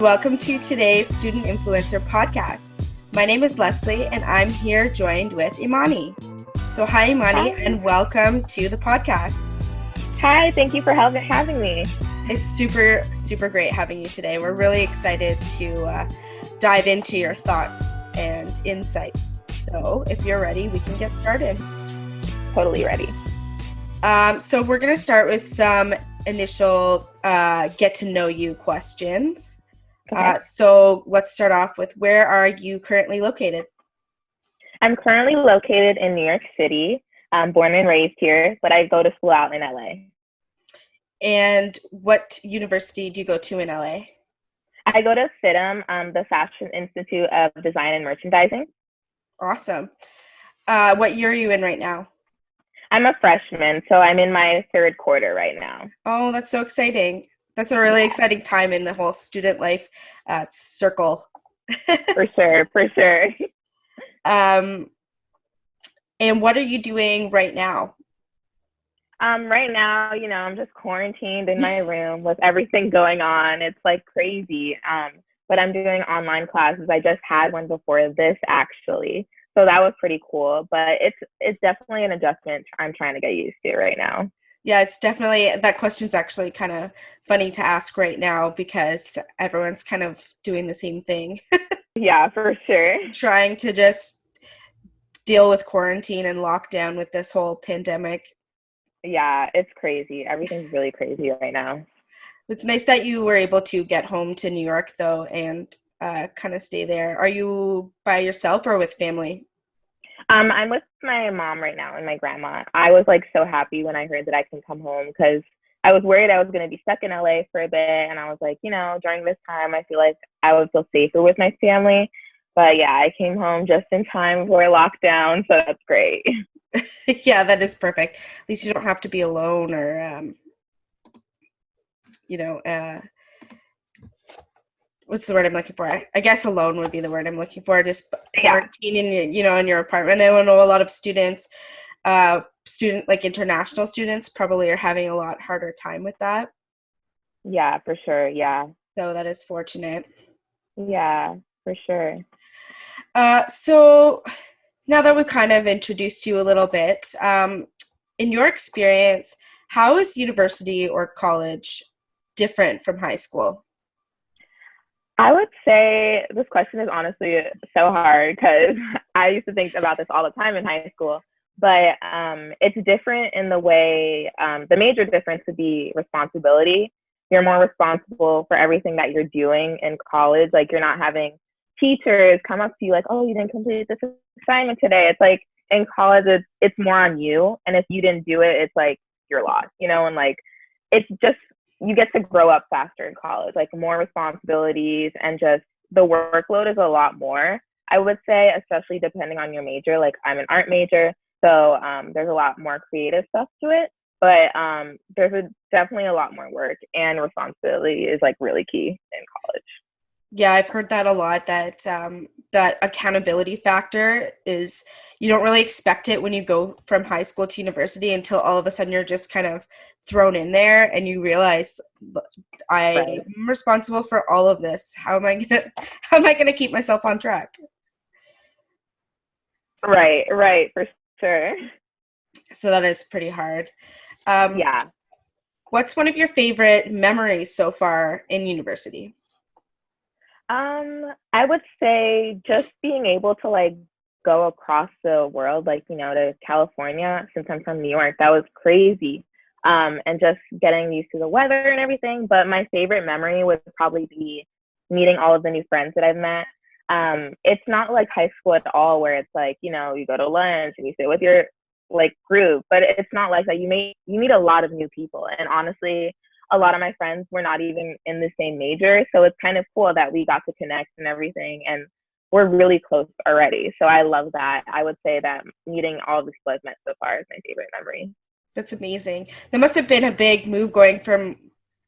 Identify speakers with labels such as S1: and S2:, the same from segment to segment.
S1: Welcome to today's Student Influencer podcast. My name is Leslie, and I'm here joined with Imani. So hi, Imani,
S2: Hi.
S1: and welcome to the podcast.
S2: Hi, thank you for having me.
S1: It's super great having you today. We're really excited to dive into your thoughts and insights. So if you're ready, we can get started.
S2: Totally ready.
S1: So we're going to start with some initial get to know you questions.
S2: Okay.
S1: So let's start off with, where are you currently located?
S2: I'm currently located in New York City. I'm born and raised here, but I go to school out in LA.
S1: And what university do you go to in LA?
S2: I go to FIDM, the Fashion Institute of Design and Merchandising.
S1: Awesome. What year are you in right now?
S2: I'm a freshman, so I'm in my third quarter right now.
S1: Oh, that's so exciting. That's a really exciting time in the whole student life circle.
S2: For sure.
S1: And what are you doing right now?
S2: Right now, I'm just quarantined in my room with everything going on. It's like crazy. But I'm doing online classes. I just had one before this, actually. So that was pretty cool. But it's definitely an adjustment I'm trying to get used to right now.
S1: Yeah, it's definitely, that question's actually kind of funny to ask right now because everyone's kind of doing the same thing.
S2: Yeah, for sure.
S1: Trying to just deal with quarantine and lockdown with this whole pandemic.
S2: Yeah, it's crazy. Everything's really crazy right now.
S1: It's nice that you were able to get home to New York, though, and kind of stay there. Are you by yourself or with family?
S2: I'm with my mom right now and my grandma. I was like so happy when I heard that I can come home because I was worried I was going to be stuck in LA for a bit. And I was like, during this time, I feel like I would feel safer with my family. But yeah, I came home just in time before lockdown. So that's great.
S1: Yeah, that is perfect. At least you don't have to be alone or, what's the word I'm looking for? I guess alone would be the word I'm looking for. Just quarantining, in your apartment. I know a lot of students, like international students, probably are having a lot harder time with that.
S2: Yeah, for sure. Yeah.
S1: So that is fortunate.
S2: Yeah, for sure.
S1: So now that we've kind of introduced you a little bit, in your experience, how is university or college different from high school?
S2: I would say this question is honestly so hard because I used to think about this all the time in high school. But it's different in the way the major difference would be responsibility. You're more responsible for everything that you're doing in college. Like, you're not having teachers come up to you like, oh, you didn't complete this assignment today. It's like in college, it's more on you. And if you didn't do it, it's like you're lost, and like it's just, you get to grow up faster in college, like more responsibilities, and just the workload is a lot more, I would say, especially depending on your major. Like, I'm an art major, so there's a lot more creative stuff to it, but there's definitely a lot more work, and responsibility is like really key in college.
S1: Yeah, I've heard that a lot, that that accountability factor is, you don't really expect it when you go from high school to university until all of a sudden you're just kind of thrown in there and you realize, I'm responsible for all of this. How am I gonna keep myself on track?
S2: Right, for sure.
S1: So that is pretty hard.
S2: Yeah.
S1: What's one of your favorite memories so far in university?
S2: I would say just being able to like go across the world, like, to California, since I'm from New York, that was crazy. And just getting used to the weather and everything. But my favorite memory would probably be meeting all of the new friends that I've met. It's not like high school at all, where it's like, you go to lunch and you sit with your like group, but it's not like that. You meet a lot of new people, and honestly, a lot of my friends were not even in the same major. So it's kind of cool that we got to connect and everything. And we're really close already. So I love that. I would say that meeting all the people I've met so far is my favorite memory.
S1: That's amazing. That must have been a big move, going from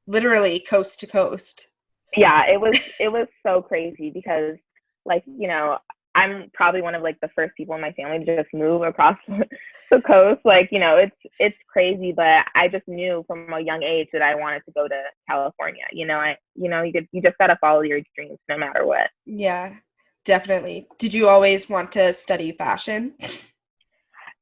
S1: literally coast to coast.
S2: Yeah, it was so crazy because, like, I'm probably one of like the first people in my family to just move across the coast. Like, you know, it's crazy, but I just knew from a young age that I wanted to go to California. You know, you just gotta follow your dreams no matter what.
S1: Yeah, definitely. Did you always want to study fashion?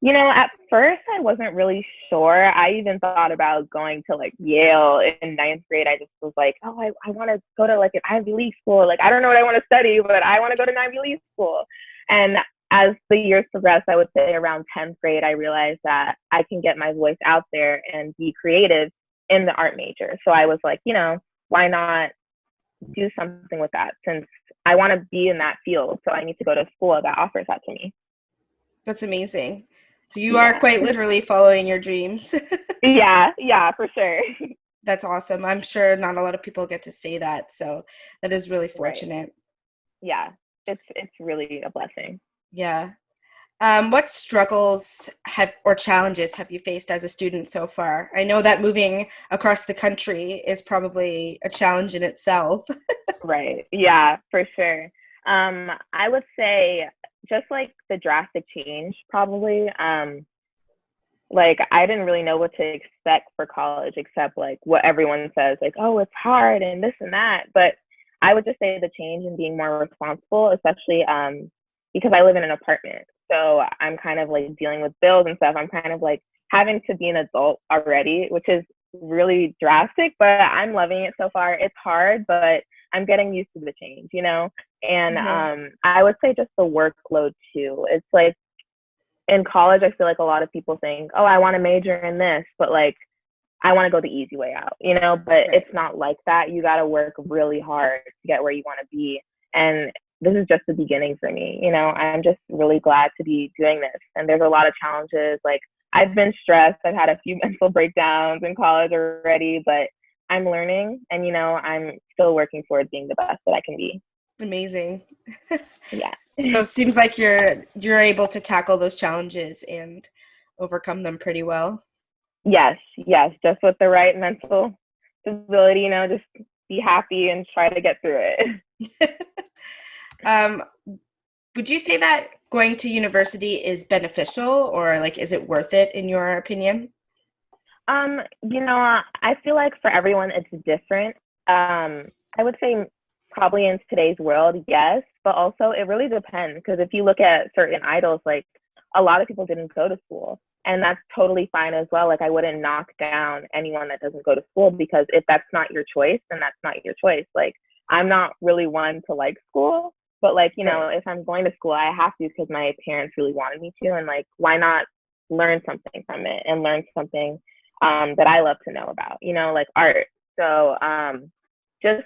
S2: You know, at first I wasn't really sure. I even thought about going to like Yale in ninth grade. I just was like, oh, I want to go to like an Ivy League school. Like, I don't know what I want to study, but I want to go to an Ivy League school. And as the years progressed, I would say around 10th grade, I realized that I can get my voice out there and be creative in the art major. So I was like, you know, why not do something with that since I want to be in that field. So I need to go to school that offers that to me.
S1: That's amazing. So you are
S2: Yeah.
S1: quite literally following your dreams.
S2: Yeah, for sure.
S1: That's awesome. I'm sure not a lot of people get to say that, so that is really
S2: Right.
S1: fortunate.
S2: Yeah. It's really a blessing.
S1: Yeah. What struggles have or challenges have you faced as a student so far? I know that moving across the country is probably a challenge in itself.
S2: Right. Yeah, for sure. I would say just like the drastic change probably. Like I didn't really know what to expect for college except like what everyone says, like, oh, it's hard and this and that. But I would just say the change in being more responsible, especially because I live in an apartment. So I'm kind of like dealing with bills and stuff. I'm kind of like having to be an adult already, which is really drastic, but I'm loving it so far. It's hard, but I'm getting used to the change, you know? And
S1: Mhm.
S2: I would say just the workload too. It's like in college, I feel like a lot of people think, oh, I want to major in this, but like, I want to go the easy way out, you know, but
S1: Right.
S2: it's not like that. You got to work really hard to get where you want to be. And this is just the beginning for me. You know, I'm just really glad to be doing this. And there's a lot of challenges. Like, I've been stressed. I've had a few mental breakdowns in college already, but I'm learning and, you know, I'm still working towards being the best that I can be.
S1: Amazing.
S2: Yeah.
S1: So it seems like you're able to tackle those challenges and overcome them pretty well.
S2: Yes, just with the right mental stability, you know, just be happy and try to get through it.
S1: Um, would you say that going to university is beneficial or like is it worth it in your opinion?
S2: You know, I feel like for everyone it's different. I would say probably in today's world, yes, but also it really depends because if you look at certain idols, like a lot of people didn't go to school, and that's totally fine as well. Like I wouldn't knock down anyone that doesn't go to school because if that's not your choice, then that's not your choice. Like I'm not really one to like school, but like, you know,
S1: Right.
S2: if I'm going to school, I have to because my parents really wanted me to, and like why not learn something from it and learn something that I love to know about, you know, like art. So just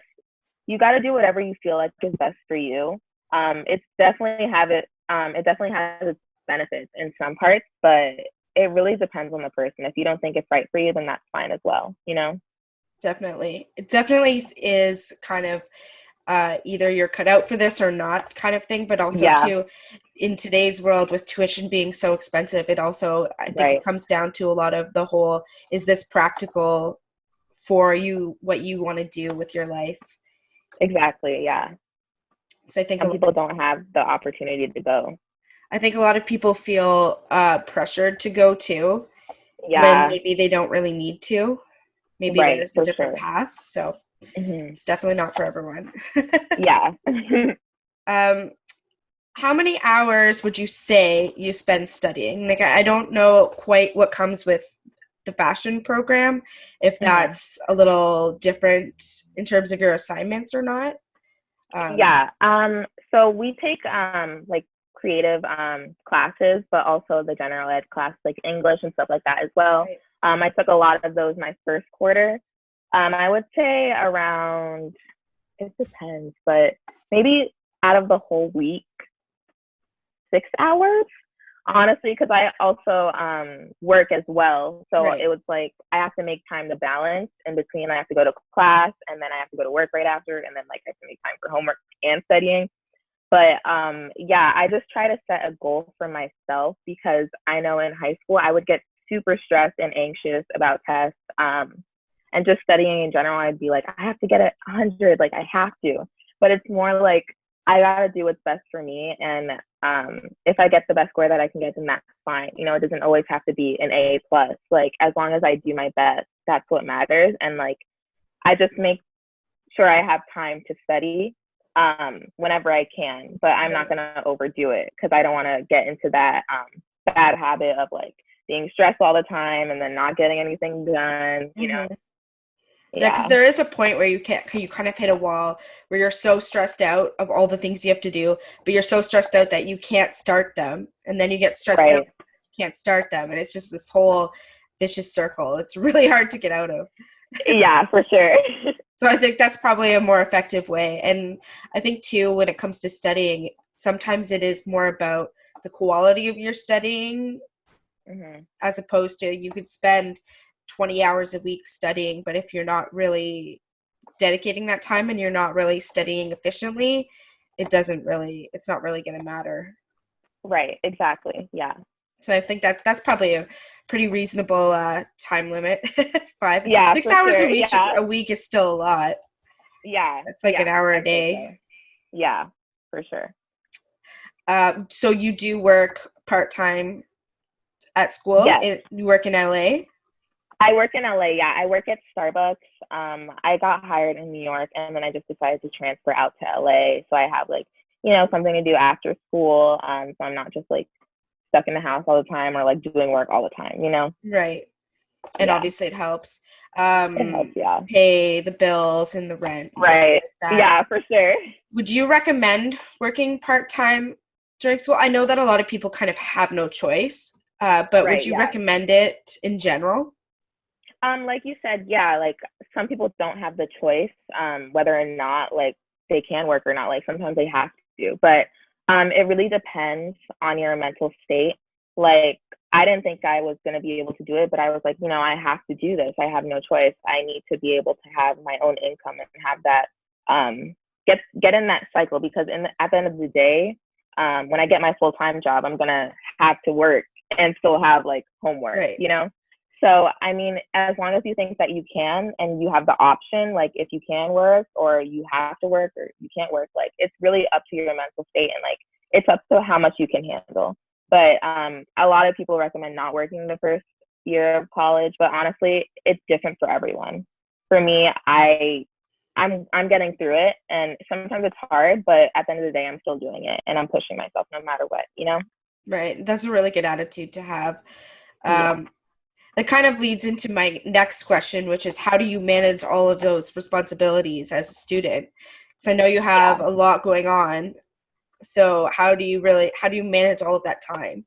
S2: you got to do whatever you feel like is best for you. It's definitely have it. It definitely has its benefits in some parts, but it really depends on the person. If you don't think it's right for you, then that's fine as well. You know?
S1: Definitely. It definitely is kind of either you're cut out for this or not kind of thing, but also
S2: Yeah.
S1: too in today's world with tuition being so expensive, it also I think it
S2: Right.
S1: comes down to a lot of the whole is this practical for you what you want to do with your life.
S2: Exactly. Yeah.
S1: So
S2: Some people don't have the opportunity to go.
S1: I think a lot of people feel pressured to go too when
S2: Yeah.
S1: maybe they don't really need to. Maybe
S2: Right.
S1: there's a
S2: For
S1: different
S2: sure.
S1: path, so
S2: Hmm.
S1: it's definitely not for everyone.
S2: Yeah.
S1: um, how many hours would you say you spend studying? Like, I don't know quite what comes with the fashion program, if
S2: Hmm.
S1: that's a little different in terms of your assignments or not. Um,
S2: Yeah. So we take like creative classes, but also the general ed class, like English and stuff like that as well.
S1: right.
S2: I took a lot of those my first quarter. I would say around, it depends, but maybe out of the whole week, 6 hours, honestly, because I also work as well. So
S1: Right.
S2: it was like I have to make time to balance in between. I have to go to class and then I have to go to work right after, and then like I have to make time for homework and studying. But yeah, I just try to set a goal for myself because I know in high school I would get super stressed and anxious about tests. And just studying in general, I'd be like, I have to get 100, like I have to. But it's more like I gotta do what's best for me. And if I get the best score that I can get, then that's fine. You know, it doesn't always have to be an A plus. Like, as long as I do my best, that's what matters. And like, I just make sure I have time to study whenever I can, but I'm not gonna overdo it because I don't want to get into that bad habit of like being stressed all the time and then not getting anything done. You know.
S1: Yeah, because there is a point where you kind of hit a wall where you're so stressed out of all the things you have to do, but you're so stressed out that you can't start them, and then you get stressed out because you can't start them, and it's just this whole vicious circle. It's really hard to get out of.
S2: Yeah, for sure.
S1: So I think that's probably a more effective way. And I think too, when it comes to studying, sometimes it is more about the quality of your studying, as opposed to you could spend 20 hours a week studying, but if you're not really dedicating that time and you're not really studying efficiently, it's not really going to matter.
S2: Right, exactly. Yeah.
S1: So I think that's probably a pretty reasonable time limit. 6 hours
S2: sure.
S1: a week is still a lot.
S2: Yeah.
S1: It's like an hour a day.
S2: So. Yeah, for sure.
S1: So you do work part-time at school?
S2: Yes.
S1: You work in LA?
S2: I work in LA, yeah. I work at Starbucks. I got hired in New York, and then I just decided to transfer out to LA. So I have, like, you know, something to do after school. So I'm not just, like, stuck in the house all the time or, like, doing work all the time, you know?
S1: Right. And obviously it helps.
S2: It helps, yeah.
S1: Pay the bills and the rent.
S2: Right. Like yeah, for sure.
S1: Would you recommend working part-time during school? I know that a lot of people kind of have no choice, but would you recommend it in general?
S2: Like you said, yeah, like some people don't have the choice, whether or not like they can work or not. Like sometimes they have to, but it really depends on your mental state. Like I didn't think I was going to be able to do it, but I was like, you know, I have to do this. I have no choice. I need to be able to have my own income and have that, get in that cycle, because at the end of the day, when I get my full-time job, I'm going to have to work and still have like homework, you know? So, I mean, as long as you think that you can and you have the option, like if you can work or you have to work or you can't work, like it's really up to your mental state, and like it's up to how much you can handle. But a lot of people recommend not working the first year of college, but honestly, it's different for everyone. For me, I'm getting through it, and sometimes it's hard, but at the end of the day, I'm still doing it and I'm pushing myself no matter what, you know?
S1: Right. That's a really good attitude to have. That kind of leads into my next question, which is how do you manage all of those responsibilities as a student? Because I know you have a lot going on. So how do you manage all of that time?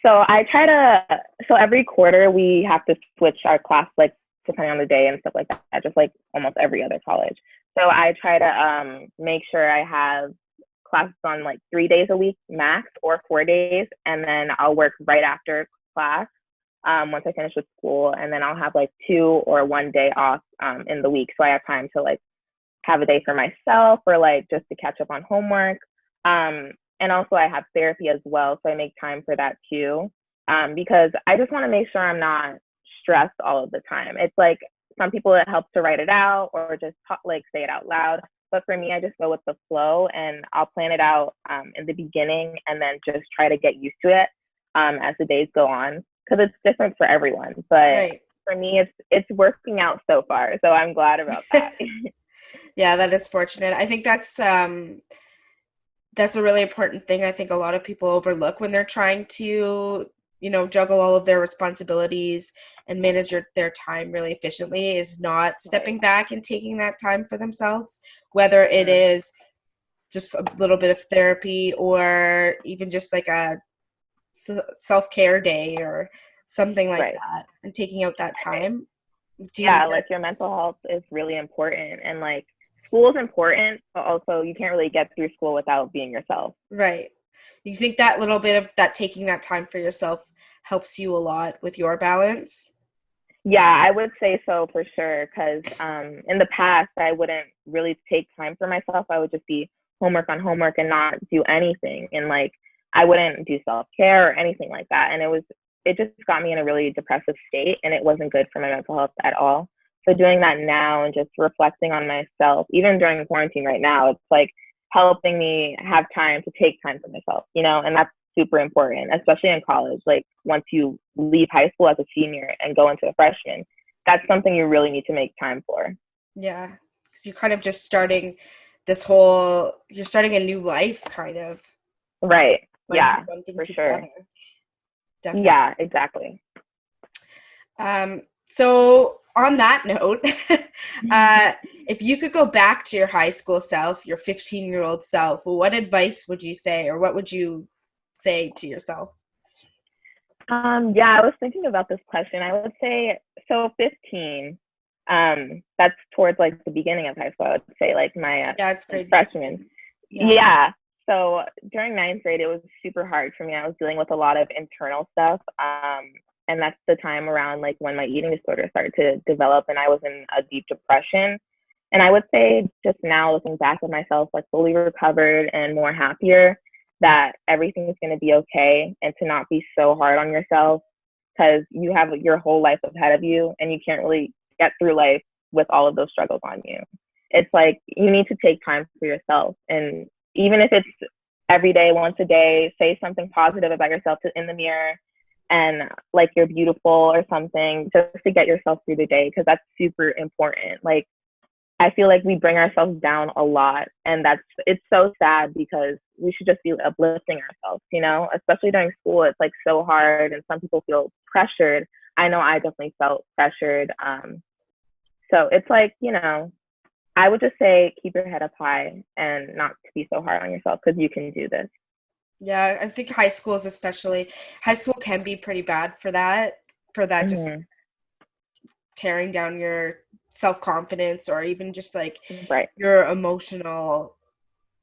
S2: So every quarter we have to switch our class, like depending on the day and stuff like that, just like almost every other college. So I try to make sure I have classes on like 3 days a week max, or 4 days, and then I'll work right after class. Once I finish with school, and then I'll have like 2 or 1 day off in the week, so I have time to like have a day for myself or like just to catch up on homework. And also I have therapy as well, so I make time for that too, because I just want to make sure I'm not stressed all of the time. It's like some people it helps to write it out or just talk, like say it out loud. But for me, I just go with the flow, and I'll plan it out in the beginning and then just try to get used to it as the days go on, because it's different for everyone. But for me, it's working out so far, so I'm glad about that.
S1: Yeah, that is fortunate. I think that's a really important thing. I think a lot of people overlook when they're trying to, you know, juggle all of their responsibilities and manage their time really efficiently, is not stepping back and taking that time for themselves, whether it is just a little bit of therapy or even just like a self-care day or something like that, and taking out that time.
S2: Like your mental health is really important, and like school is important, but also you can't really get through school without being yourself.
S1: Right. You think that little bit of that, taking that time for yourself, helps you a lot with your balance?
S2: Yeah, I would say so for sure, because in the past I wouldn't really take time for myself. I would just be homework on homework and not do anything, and like I wouldn't do self-care or anything like that, and it just got me in a really depressive state, and it wasn't good for my mental health at all. So doing that now and just reflecting on myself, even during quarantine right now, it's like helping me have time to take time for myself, and that's super important, especially in college. Like once you leave high school as a senior and go into a freshman, that's something you really need to make time for.
S1: Yeah, because you're kind of just starting you're starting a new life, kind of.
S2: Right.
S1: Blending
S2: Yeah,
S1: one thing
S2: for sure.
S1: together. Definitely.
S2: Yeah, exactly.
S1: So on that note, if you could go back to your high school self, your 15-year-old self, what advice would you say, or what would you say to yourself?
S2: Yeah, I was thinking about this question. I would say, so 15, that's towards like the beginning of high school. I would say like my
S1: Yeah, it's great.
S2: freshman.
S1: Yeah.
S2: Yeah. So during ninth grade, it was super hard for me. I was dealing with a lot of internal stuff. And that's the time around like when my eating disorder started to develop and I was in a deep depression. And I would say just now looking back at myself, like fully recovered and more happier, that everything is going to be okay and to not be so hard on yourself because you have your whole life ahead of you and you can't really get through life with all of those struggles on you. It's like you need to take time for yourself. And even if it's every day, once a day, say something positive about yourself in the mirror and like you're beautiful or something just to get yourself through the day because that's super important. Like I feel like we bring ourselves down a lot and it's so sad because we should just be uplifting ourselves, especially during school. It's like so hard and some people feel pressured. I know I definitely felt pressured. So it's like, I would just say keep your head up high and not to be so hard on yourself because you can do this.
S1: Yeah, I think high school can be pretty bad for that just tearing down your self-confidence or even just like
S2: Right.
S1: your emotional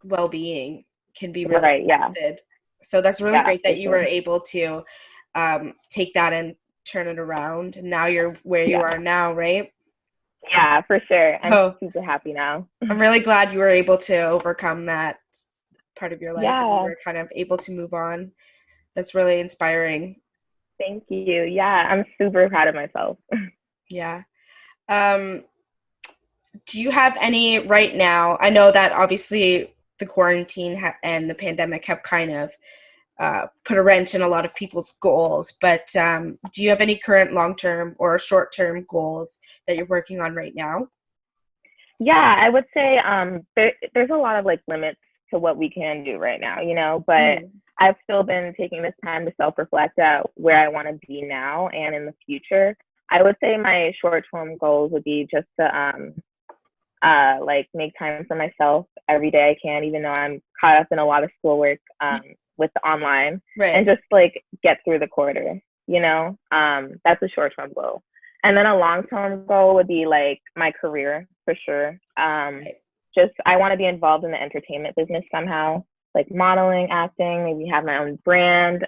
S1: well-being can be really
S2: Right. Yeah.
S1: tested. So that's really
S2: Yeah,
S1: great
S2: for
S1: that you were
S2: sure.
S1: able to take that and turn it around. And now you're where you
S2: Yeah.
S1: are now, right?
S2: Yeah, for sure. I'm
S1: So
S2: super happy now.
S1: I'm really glad you were able to overcome that part of your life and you
S2: Yeah.
S1: were kind of able to move on. That's really inspiring.
S2: Thank you. Yeah, I'm super proud of myself.
S1: Yeah. Um, do you have any right now? I know that obviously the quarantine and the pandemic have kind of put a wrench in a lot of people's goals, but do you have any current long-term or short-term goals that you're working on right now?
S2: Yeah, I would say there's a lot of like limits to what we can do right now, but I've still been taking this time to self-reflect at where I want to be now and in the future. I would say my short-term goals would be just to like make time for myself every day I can, even though I'm caught up in a lot of schoolwork with the online,
S1: Right.
S2: and just like get through the quarter. That's a short-term goal. And then a long-term goal would be like my career for sure. Just I want to be involved in the entertainment business somehow, like modeling, acting, maybe have my own brand.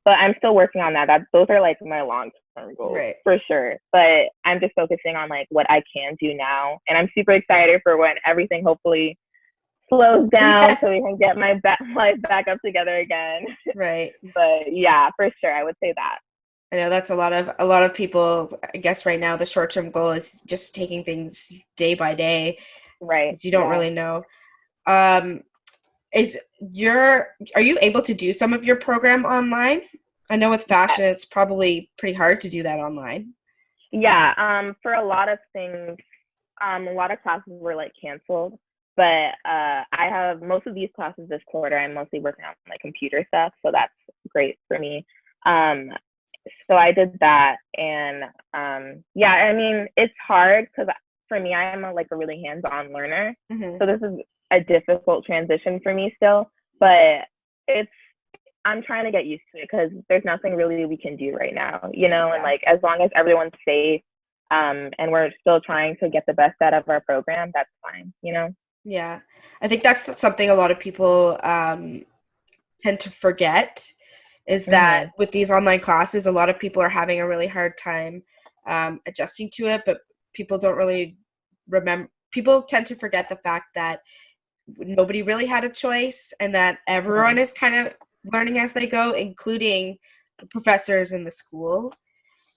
S2: But I'm still working on that. Those are like my long-term goals,
S1: Right.
S2: for sure. But I'm just focusing on like what I can do now, and I'm super excited for when everything hopefully slows down so we can get my life back up together again.
S1: Right.
S2: But yeah, for sure, I would say that.
S1: I know that's a lot of people. I guess right now the short-term goal is just taking things day by day
S2: Right.
S1: because you don't really know. Are you able to do some of your program online? I know with fashion, it's probably pretty hard to do that online.
S2: Yeah. For a lot of things, a lot of classes were like canceled, but I have most of these classes this quarter. I'm mostly working on like computer stuff, so that's great for me. So I did that, and yeah, I mean it's hard because for me, I am like a really hands-on learner, so this is a difficult transition for me still, but I'm trying to get used to it because there's nothing really we can do right now, and like as long as everyone's safe, and we're still trying to get the best out of our program, that's fine,
S1: Yeah, I think that's something a lot of people tend to forget is that with these online classes, a lot of people are having a really hard time adjusting to it, but people don't really remember. People tend to forget the fact that nobody really had a choice and that everyone is kind of learning as they go, including the professors in the school.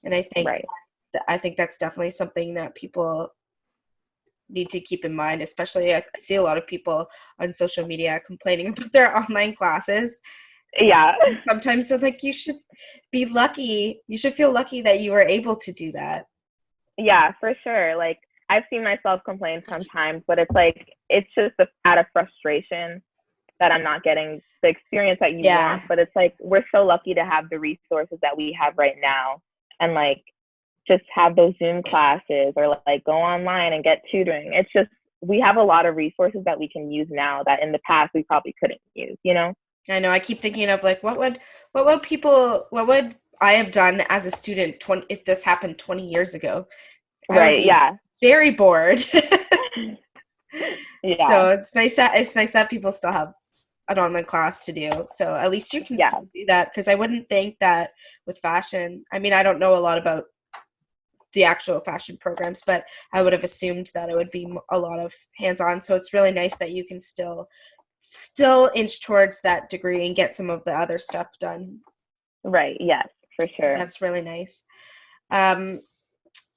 S1: And I think that's definitely something that people need to keep in mind, especially I see a lot of people on social media complaining about their online classes.
S2: Yeah.
S1: And sometimes they're like, you should be lucky. You should feel lucky that you were able to do that.
S2: Yeah, for sure. Like, I've seen myself complain sometimes, but it's like, it's just out of frustration that I'm not getting the experience that you
S1: Yeah.
S2: want. But it's like, we're so lucky to have the resources that we have right now, and like, just have those Zoom classes, or like go online and get tutoring. It's just, we have a lot of resources that we can use now that in the past we probably couldn't use, you know?
S1: I know. I keep thinking of like, what would I have done as a student if this happened 20 years ago? I would
S2: Right.
S1: be
S2: Yeah.
S1: very bored.
S2: Yeah.
S1: So it's nice that people still have an online class to do. So at least you can
S2: Yeah.
S1: still do that, because I wouldn't think that with fashion. I mean, I don't know a lot about the actual fashion programs, but I would have assumed that it would be a lot of hands-on. So it's really nice that you can still inch towards that degree and get some of the other stuff done.
S2: Right. Yes, for
S1: So
S2: sure.
S1: that's really nice.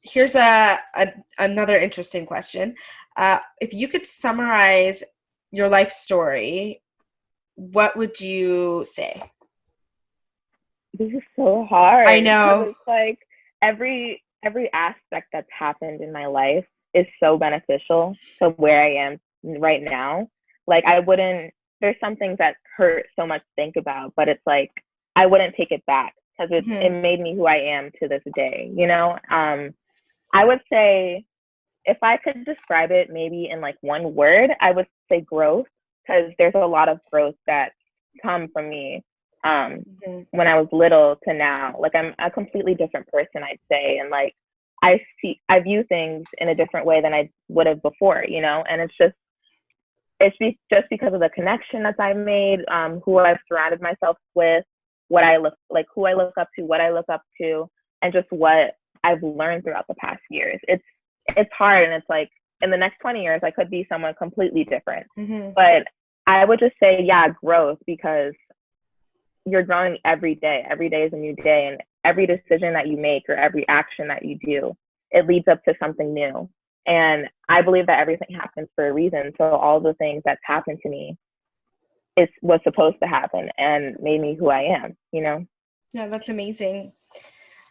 S1: Here's another interesting question. If you could summarize your life story, what would you say?
S2: This is so hard.
S1: I know.
S2: It's like every aspect that's happened in my life is so beneficial to where I am right now. Like, there's some things that hurt so much to think about, but it's like, I wouldn't take it back, because it made me who I am to this day, you know? I would say, if I could describe it maybe in like one word, I would say growth, because there's a lot of growth that's come from me when I was little to now. Like, I'm a completely different person, I'd say. And like, I view things in a different way than I would have before, you know? And just because of the connection that I've made, who I've surrounded myself with, what I look like, who I look up to, what I look up to, and just what I've learned throughout the past years. It's hard, and it's like, in the next 20 years, I could be someone completely different. But I would just say, yeah, growth, because you're growing every day. Every day is a new day, and every decision that you make or every action that you do, it leads up to something new. And I believe that everything happens for a reason. So all the things that's happened to me was supposed to happen and made me who I am, you know?
S1: Yeah, that's amazing.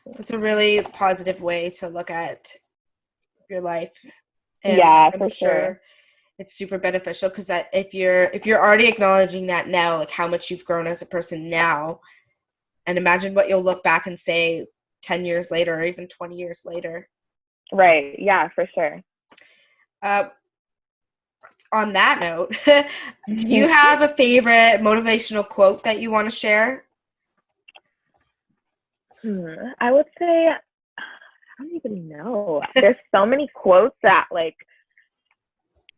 S1: That's a really positive way to look at your life. And
S2: Yeah,
S1: I'm
S2: for sure.
S1: it's super beneficial, because that if you're already acknowledging that now, like how much you've grown as a person now, and imagine what you'll look back and say 10 years later, or even 20 years later.
S2: Right. Yeah, for sure.
S1: On that note, do you have a favorite motivational quote that you want to share?
S2: I would say, I don't even know. There's so many quotes that like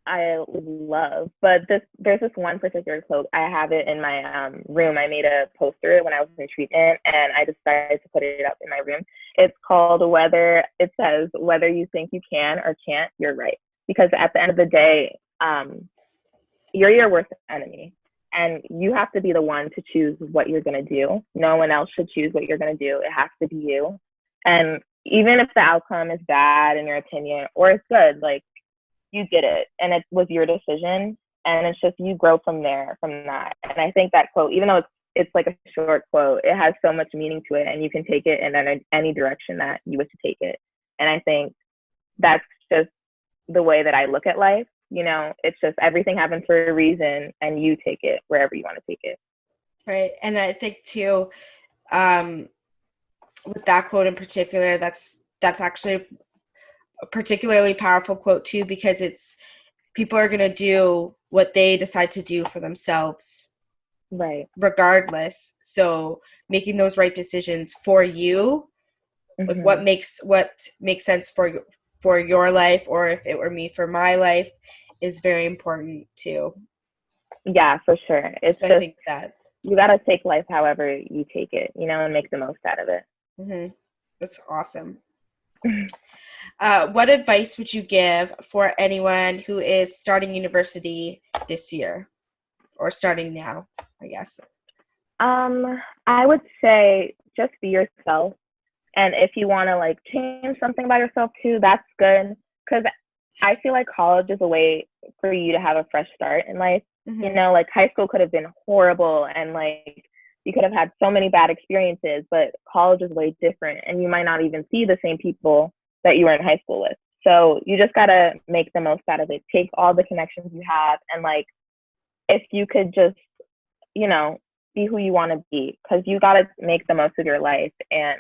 S2: I love, but there's this one particular quote. I have it in my room. I made a poster when I was in treatment, and I decided to put it up in my room. It says, whether you think you can or can't, you're right. Because at the end of the day, you're your worst enemy, and you have to be the one to choose what you're going to do. No one else should choose what you're going to do. It has to be you. And even if the outcome is bad in your opinion, or it's good, like, you did it and it was your decision, and it's just, you grow from that. And I think that quote, even though it's like a short quote, it has so much meaning to it, and you can take it in any direction that you wish to take it. And I think that's just the way that I look at life. You know, it's just, everything happens for a reason, and you take it wherever you want to take it.
S1: Right. And I think too, with that quote in particular, that's actually a particularly powerful quote too, because it's, people are going to do what they decide to do for themselves,
S2: Right.
S1: regardless. So making those right decisions for you, like what makes sense for your life, or if it were me, for my life, is very important too.
S2: Yeah, for sure. It's
S1: So
S2: just,
S1: I think that
S2: you got to take life however you take it, you know, and make the most out of it.
S1: That's awesome. What advice would you give for anyone who is starting university this year, or starting now, I guess?
S2: I would say, just be yourself. And if you want to like change something about yourself too, that's good. Because I feel like college is a way for you to have a fresh start in life. You know, like high school could have been horrible and like you could have had so many bad experiences, but college is way different and you might not even see the same people that you were in high school with. So you just got to make the most out of it. Take all the connections you have and like if you could just, you know, be who you want to be because you got to make the most of your life. And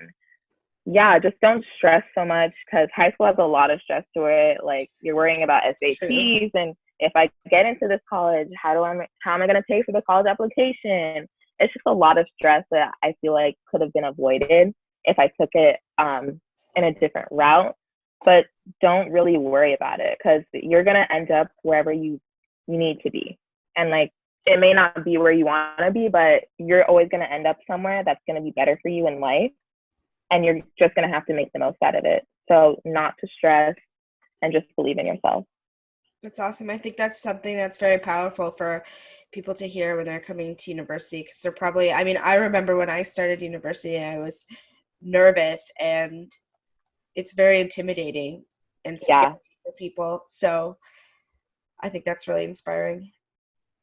S2: yeah, just don't stress so much because high school has a lot of stress to it. Like you're worrying about
S1: True.
S2: SATs and if I get into this college, how am I going to pay for the college application? It's just a lot of stress that I feel like could have been avoided if I took it in a different route. But don't really worry about it because you're going to end up wherever you need to be. And like it may not be where you want to be, but you're always going to end up somewhere that's going to be better for you in life. And you're just going to have to make the most out of it. So not to stress and just believe in yourself.
S1: That's awesome. I think that's something that's very powerful for people to hear when they're coming to university because they're probably, I mean, I remember when I started university, I was nervous and it's very intimidating and scary
S2: Yeah.
S1: for people. So I think that's really inspiring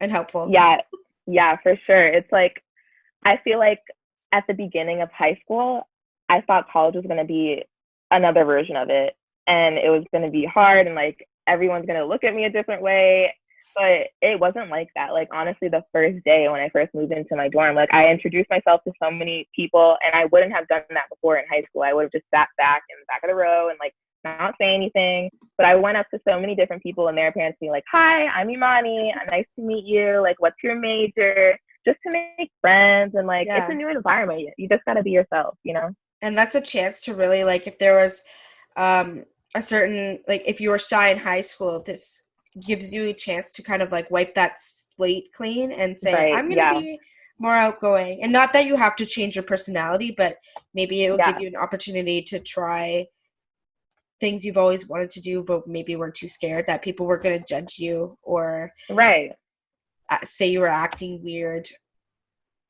S1: and helpful.
S2: Yeah. Yeah, for sure. It's like, I feel like at the beginning of high school, I thought college was going to be another version of it. And it was going to be hard and like everyone's going to look at me a different way. But it wasn't like that. Like, honestly, the first day when I first moved into my dorm, like, I introduced myself to so many people, and I wouldn't have done that before in high school. I would have just sat back in the back of the row and, like, not say anything. But I went up to so many different people, and their parents being like, "Hi, I'm Imani. Nice to meet you. Like, what's your major?" Just to make friends. And, like, it's a
S1: Yeah.
S2: new environment. You just got to be yourself, you know?
S1: And that's a chance to really, like, if there was um, a certain, like, if you were shy in high school, this gives you a chance to kind of like wipe that slate clean and say,
S2: Right.
S1: I'm going to
S2: Yeah.
S1: be more outgoing. And not that you have to change your personality, but maybe it will give
S2: Yeah.
S1: you an opportunity to try things you've always wanted to do, but maybe were too scared that people were going to judge you or
S2: Right.
S1: say you were acting weird.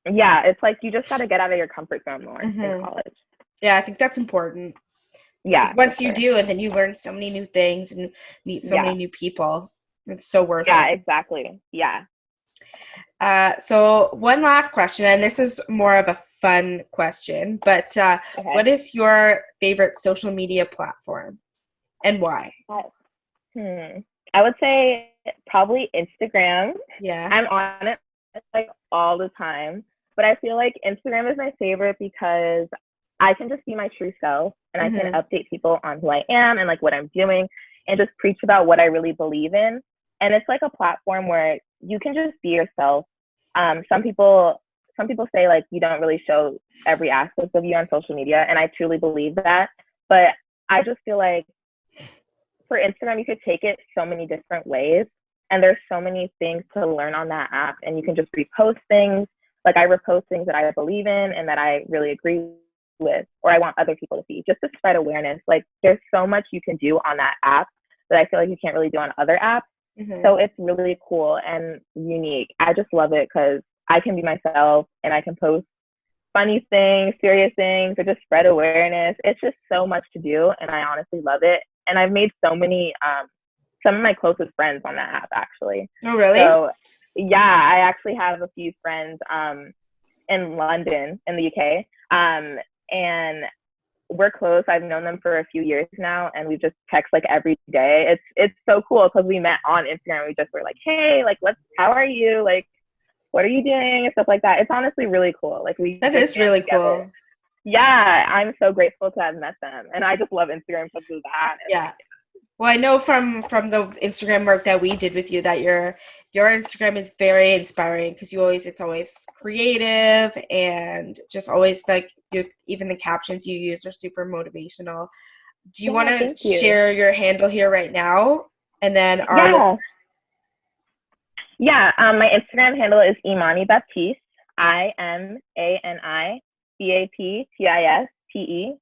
S2: Yeah. It's like you just got to get out of your comfort zone more in
S1: Hmm.
S2: college.
S1: Yeah, I think that's important. Because
S2: Yeah, for
S1: once you
S2: sure.
S1: do it, then you learn so many new things and meet so many
S2: Yeah.
S1: new people. It's so worth
S2: Yeah,
S1: it.
S2: exactly. Yeah.
S1: So one last question, and this is more of a fun question, but what
S2: Okay.
S1: is your favorite social media platform and why?
S2: Uh, I would say probably Instagram.
S1: Yeah.
S2: I'm on it like all the time, but I feel like Instagram is my favorite because I can just be my true self and I can
S1: Hmm.
S2: update people on who I am and like what I'm doing and just preach about what I really believe in. And it's like a platform where you can just be yourself. Some people say like you don't really show every aspect of you on social media, and I truly believe that. But I just feel like for Instagram, you could take it so many different ways. And there's so many things to learn on that app. And you can just repost things. Like I repost things that I believe in and that I really agree with, or I want other people to see, just to spread awareness. Like there's so much you can do on that app that I feel like you can't really do on other apps.
S1: Hmm.
S2: So it's really cool and unique. I just love it because I can be myself and I can post funny things, serious things, or just spread awareness. It's just so much to do, and I honestly love it. And I've made so many, some of my closest friends on that app actually.
S1: Oh, really?
S2: So yeah, I actually have a few friends in London, in the UK, and we're close. I've known them for a few years now, and we just text like every day. It's so cool because we met on Instagram. We just were like, hey, like, how are you? Like, what are you doing and stuff like that. It's honestly really cool. Like we
S1: That
S2: just
S1: is
S2: band
S1: really
S2: together.
S1: cool.
S2: Yeah, I'm so grateful to have met them, and I just love Instagram because of that. And
S1: Yeah. Well, I know from the Instagram work that we did with you that your Instagram is very inspiring because it's always creative and just always like even the captions you use are super motivational. Do you want
S2: yeah,
S1: to
S2: thank you.
S1: share your handle here right now? And then our
S2: Yeah,
S1: listeners.
S2: yeah. My Instagram handle is Imani Baptiste. IMANI BAPTISTE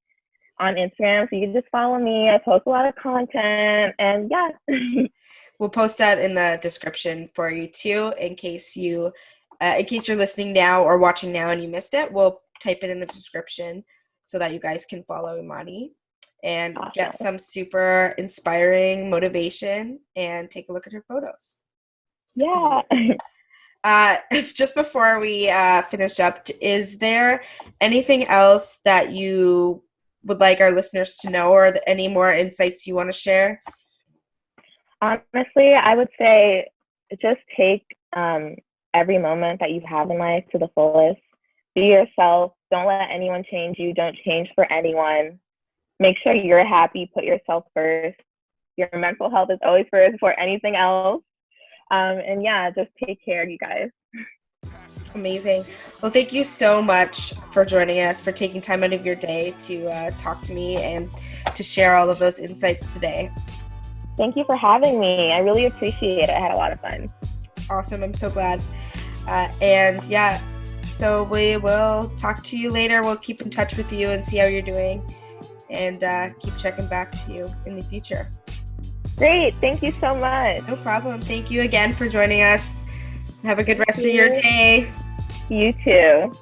S2: on Instagram. So you can just follow me. I post a lot of content, and yeah.
S1: We'll post that in the description for you too, in case you're listening now or watching now and you missed it. We'll type it in the description so that you guys can follow Imani. and get
S2: Awesome.
S1: some super inspiring motivation and take a look at her photos.
S2: Yeah.
S1: Just before we finish up, is there anything else that you would like our listeners to know, or any more insights you want to share?
S2: Honestly, I would say just take every moment that you have in life to the fullest. Be yourself. Don't let anyone change you. Don't change for anyone. Make sure you're happy. Put yourself first. Your mental health is always first before anything else. And yeah, just take care, you guys.
S1: Amazing. Well, thank you so much for joining us, for taking time out of your day to talk to me and to share all of those insights today.
S2: Thank you for having me. I really appreciate it. I had a lot of fun.
S1: Awesome. I'm so glad. And yeah, so we will talk to you later. We'll keep in touch with you and see how you're doing, and keep checking back to you in the future.
S2: Great. Thank you so much.
S1: No problem. Thank you again for joining us. Have a good rest of your day.
S2: You too.